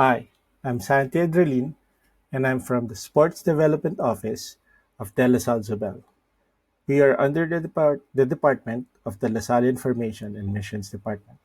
Hi, I'm Santiago Edralin, and I'm from the Sports Development Office of De La Salle Zobel. We are under the Department of the La Salle Information and Missions Department.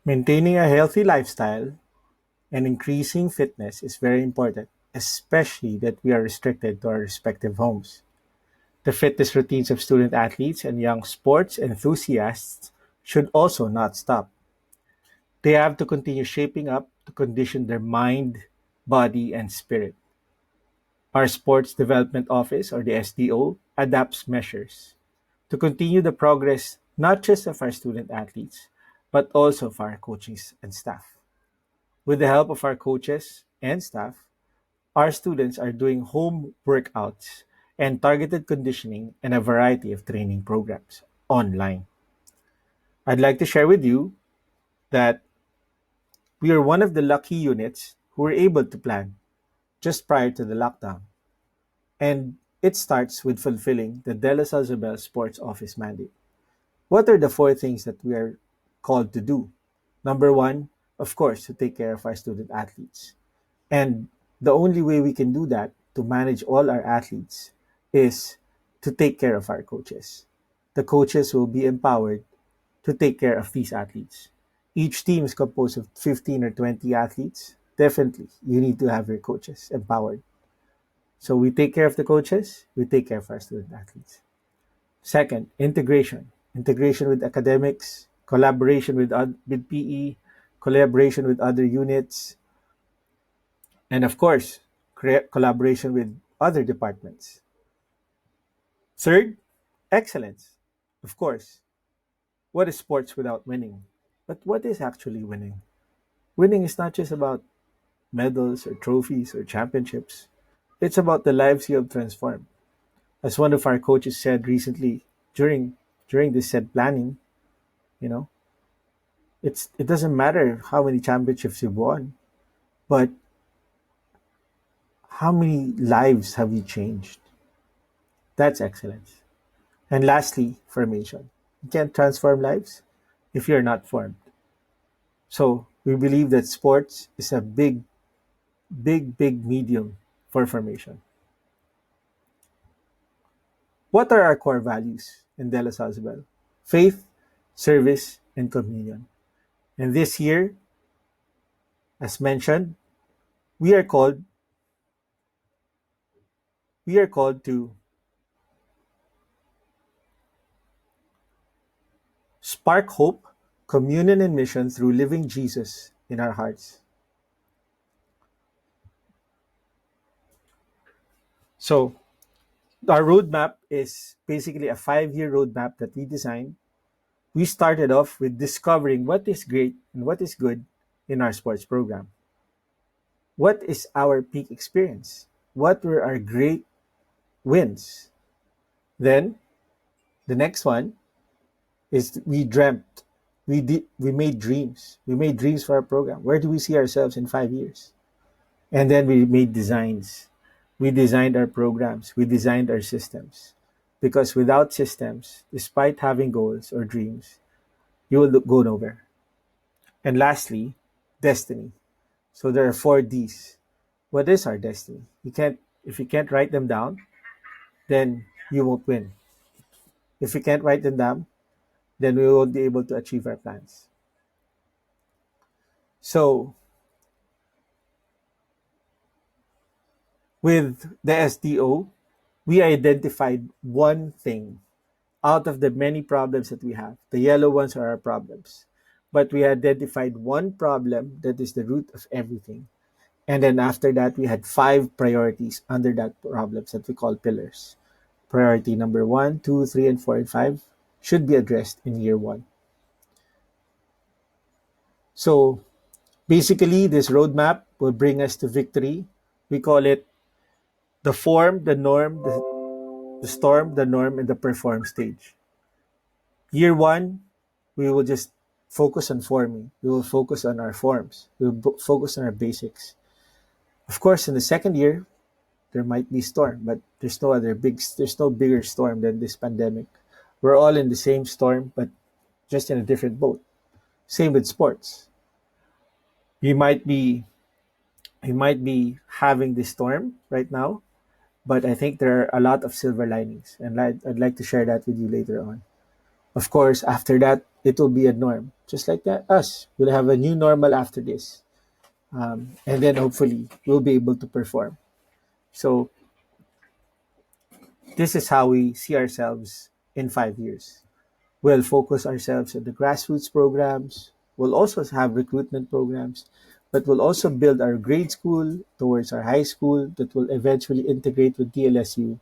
Maintaining a healthy lifestyle and increasing fitness is very important, especially that we are restricted to our respective homes. The fitness routines of student athletes and young sports enthusiasts should also not stop. They have to continue shaping up to condition their mind, body, and spirit. Our Sports Development Office, or the SDO, adapts measures to continue the progress not just of our student athletes, but also of our coaches and staff. With the help of our coaches and staff, our students are doing home workouts and targeted conditioning and a variety of training programs online. I'd like to share with you that we are one of the lucky units who were able to plan just prior to the lockdown. And it starts with fulfilling the De La Salle Isabel Sports Office mandate. What are the four things that we are called to do? Number one, of course, to take care of our student athletes. And the only way we can do that to manage all our athletes is to take care of our coaches. The coaches will be empowered to take care of these athletes. Each team is composed of 15 or 20 athletes. Definitely, you need to have your coaches empowered. So we take care of the coaches, we take care of our student athletes. Second, integration. Integration with academics, collaboration with PE, collaboration with other units, and of course, collaboration with other departments. Third, excellence. Of course, what is sports without winning? But what is actually winning? Winning is not just about medals or trophies or championships. It's about the lives you have transformed. As one of our coaches said recently during this said planning, you know, it doesn't matter how many championships you've won, but how many lives have you changed? That's excellence. And lastly, formation. You can't transform lives if you're not formed. So we believe that sports is a big medium for formation. What are our core values in De La Salle Isabel? Faith, service, and communion. And this year, as mentioned, we are called we are called to spark hope, communion, and mission through living Jesus in our hearts. So our roadmap is basically a 5-year roadmap that we designed. We started off with discovering what is great and what is good in our sports program. What is our peak experience? What were our great wins? Then the next one is we dreamt. We made dreams. We made dreams for our program. Where do we see ourselves in 5 years? And then we made designs. We designed our programs. We designed our systems. Because without systems, despite having goals or dreams, you will go nowhere. And lastly, destiny. So there are 4 Ds. What is our destiny? You can't if you can't write them down, then you won't win. If you can't write them down, then we won't be able to achieve our plans. So with the SDO, we identified one thing out of the many problems that we have. The yellow ones are our problems. But we identified one problem that is the root of everything. And then after that, we had 5 priorities under that problems that we call pillars. Priority number 1, 2, 3, and 4, and 5 should be addressed in year 1. So basically, this roadmap will bring us to victory. We call it the form, the norm, the storm, the norm, and the perform stage. Year 1, we will just focus on forming. We will focus on our forms. We will focus on our basics. Of course, in the second year, there might be storm, but there's no bigger storm than this pandemic. We're all in the same storm, but just in a different boat. Same with sports. You might be you might be having this storm right now, but I think there are a lot of silver linings, and I'd like to share that with you later on. Of course, after that, it will be a norm, just like that. Us, we'll have a new normal after this, and then hopefully we'll be able to perform. So this is how we see ourselves in 5 years. We'll focus ourselves on the grassroots programs. We'll also have recruitment programs, but we'll also build our grade school towards our high school that will eventually integrate with TLSU.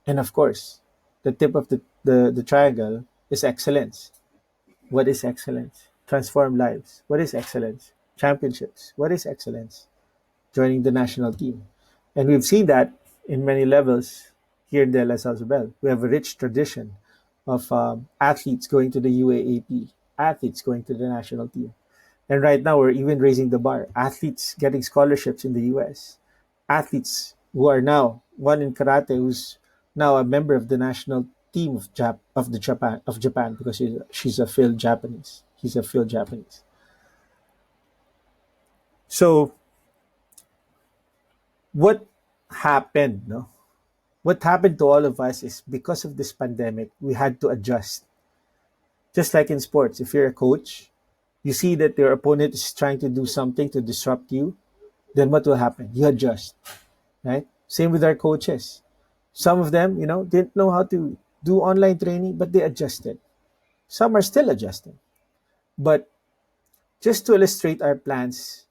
And of course, the tip of the triangle is excellence. What is excellence? Transform lives. What is excellence? Championships. What is excellence? Joining the national team. And we've seen that in many levels here in the LSL as well. We have a rich tradition of athletes going to the UAAP, athletes going to the national team. And right now, we're even raising the bar. Athletes getting scholarships in the US. Athletes who are now, one in karate who's now a member of the national team of Japan because she's a Phil Japanese. He's a Phil Japanese. So what happened, no? What happened to all of us is because of this pandemic, we had to adjust. Just like in sports, if you're a coach, you see that your opponent is trying to do something to disrupt you, then what will happen? You adjust, right? Same with our coaches. Some of them, didn't know how to do online training, but they adjusted. Some are still adjusting. But just to illustrate our plans,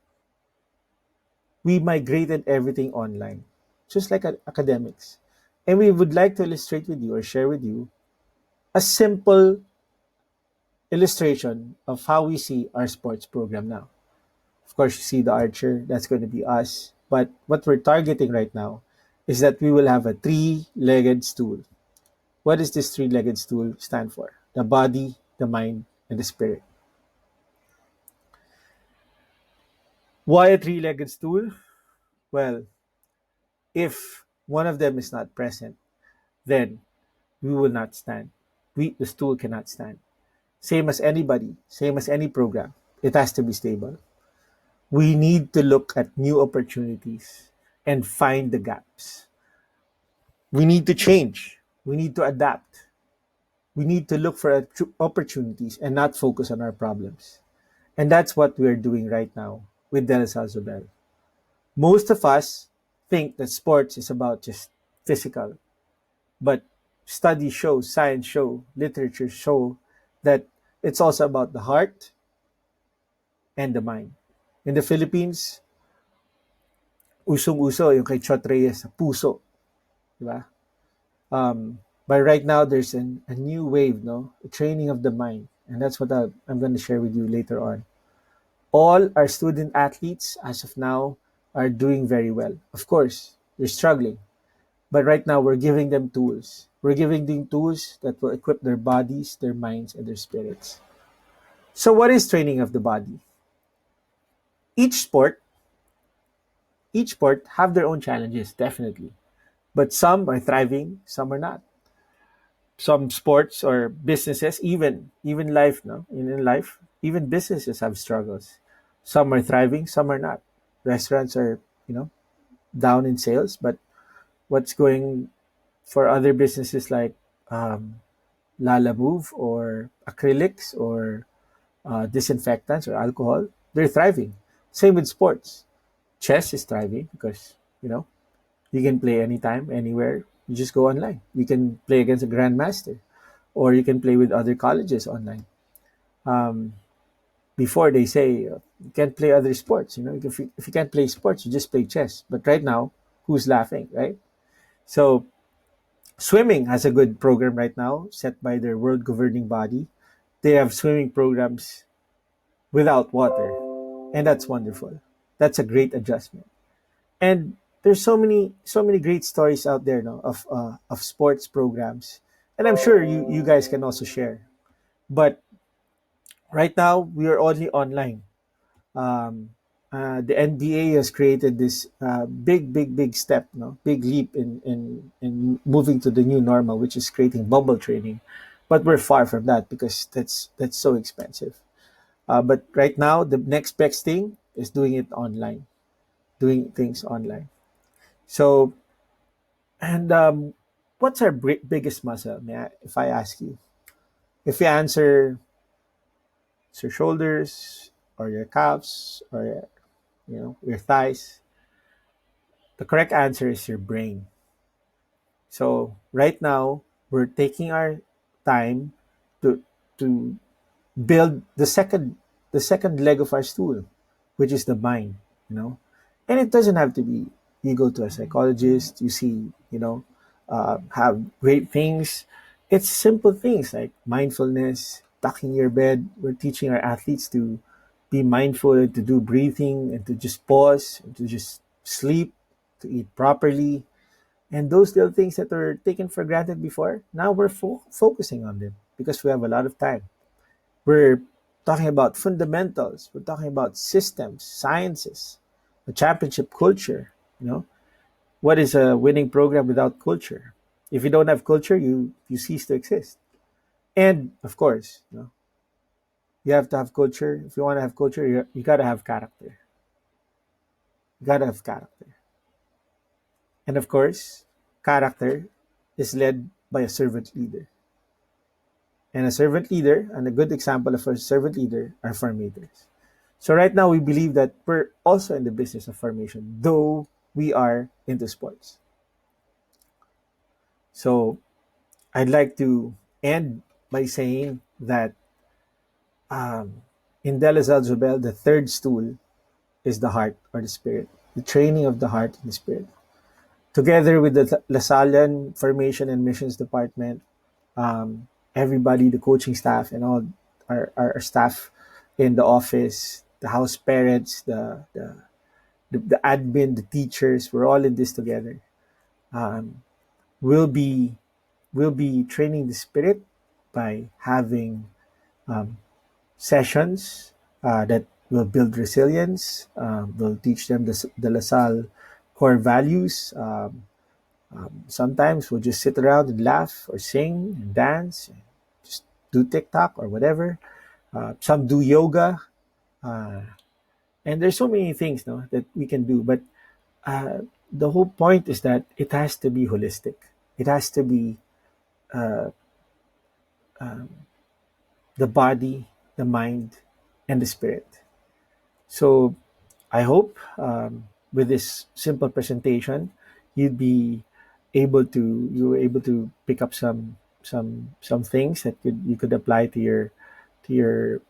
we migrated everything online, just like academics. And we would like to illustrate with you or share with you a simple illustration of how we see our sports program now. Of course, you see the archer, that's going to be us. But what we're targeting right now is that we will have a three legged stool. What does this three legged stool stand for? The body, the mind, and the spirit. Why a three legged stool? Well, if one of them is not present, then we will not stand. The stool cannot stand. Same as anybody, same as any program. It has to be stable. We need to look at new opportunities and find the gaps. We need to change. We need to adapt. We need to look for opportunities and not focus on our problems. And that's what we're doing right now with Del Salzobel. Most of us think that sports is about just physical, but studies show, science show, literature show that it's also about the heart and the mind. In the Philippines, usong-uso yung kay Chot Reyes sa puso, di ba? But right now, there's a new wave, no? A training of the mind. And that's what I'm going to share with you later on. All our student athletes, as of now, are doing very well. Of course, they're struggling. But right now, we're giving them tools. We're giving them tools that will equip their bodies, their minds, and their spirits. So, what is training of the body? Each sport, each sport have their own challenges, definitely. But some are thriving, some are not. Some sports or businesses, even life, no, in life, even businesses have struggles. Some are thriving, some are not. Restaurants are, down in sales, but what's going for other businesses like Lala Move or acrylics or disinfectants or alcohol, they're thriving. Same with sports. Chess is thriving because you can play anytime, anywhere. You just go online. You can play against a grandmaster, or you can play with other colleges online. Um, Before they say you can't play other sports. If you can't play sports, you just play chess. But right now, who's laughing, right? So swimming has a good program right now set by their world governing body. They have swimming programs without water, and that's wonderful. That's a great adjustment. And there's so many great stories out there, no, of sports programs, and I'm sure you guys can also share. But right now we are only online. um, the NBA has created this big step, no, big leap in moving to the new normal, which is creating bubble training. But we're far from that because that's so expensive. But right now, the next best thing is doing it online, doing things online. So, and what's our biggest muscle? If I ask you, if you answer it's your shoulders or your calves or your thighs, the correct answer is your brain. So right now we're taking our time to to build the second leg of our stool, which is the mind. You know, and it doesn't have to be. You go to a psychologist, you see, have great things. It's simple things like mindfulness, tucking your bed. We're teaching our athletes to be mindful and to do breathing and to just pause and to just sleep, to eat properly, and those little things that were taken for granted before, now we're focusing on them because we have a lot of time. We're talking about fundamentals. We're talking about systems, sciences, a championship culture. You know, what is a winning program without culture? If you don't have culture, you cease to exist. And of course, you have to have culture. If you want to have culture, you gotta have character. You gotta have character. And of course, character is led by a servant leader. And a servant leader, and a good example of a servant leader, are formators. So right now, we believe that we're also in the business of formation, though we are into sports. So I'd like to end by saying that in Delazal Zubel, the third stool is the heart or the spirit, the training of the heart and the spirit. Together with the Lasallian Formation and Missions Department, everybody, the coaching staff, and all our staff in the office, the house parents, the admin, the teachers, we're all in this together. Um, we'll be we'll be training the spirit by having um, sessions that will build resilience. We'll teach them the LaSalle core values. Sometimes we'll just sit around and laugh or sing and dance, and just do TikTok or whatever. Some do yoga, uh, and there's so many things, no, that we can do. But the whole point is that it has to be holistic. It has to be the body, the mind, and the spirit. So I hope with this simple presentation, you'd be you were able to pick up some things that you could apply to your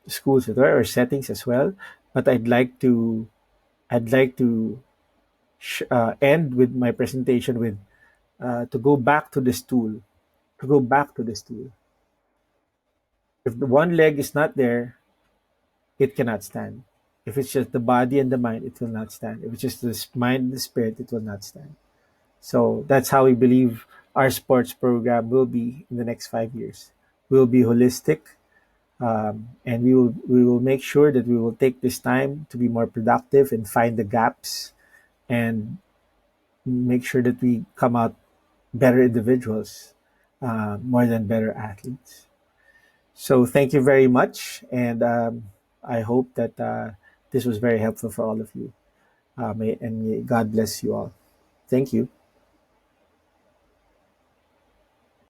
schools or settings as well. But I'd like to end with my presentation with to go back to the stool. To go back to the stool. If the one leg is not there, it cannot stand. If it's just the body and the mind, it will not stand. If it's just the mind and the spirit, it will not stand. So that's how we believe our sports program will be in the next 5 years. We'll be holistic, and we will make sure that we will take this time to be more productive and find the gaps and make sure that we come out better individuals, more than better athletes. So thank you very much, and I hope that this was very helpful for all of you. May God bless you all. Thank you.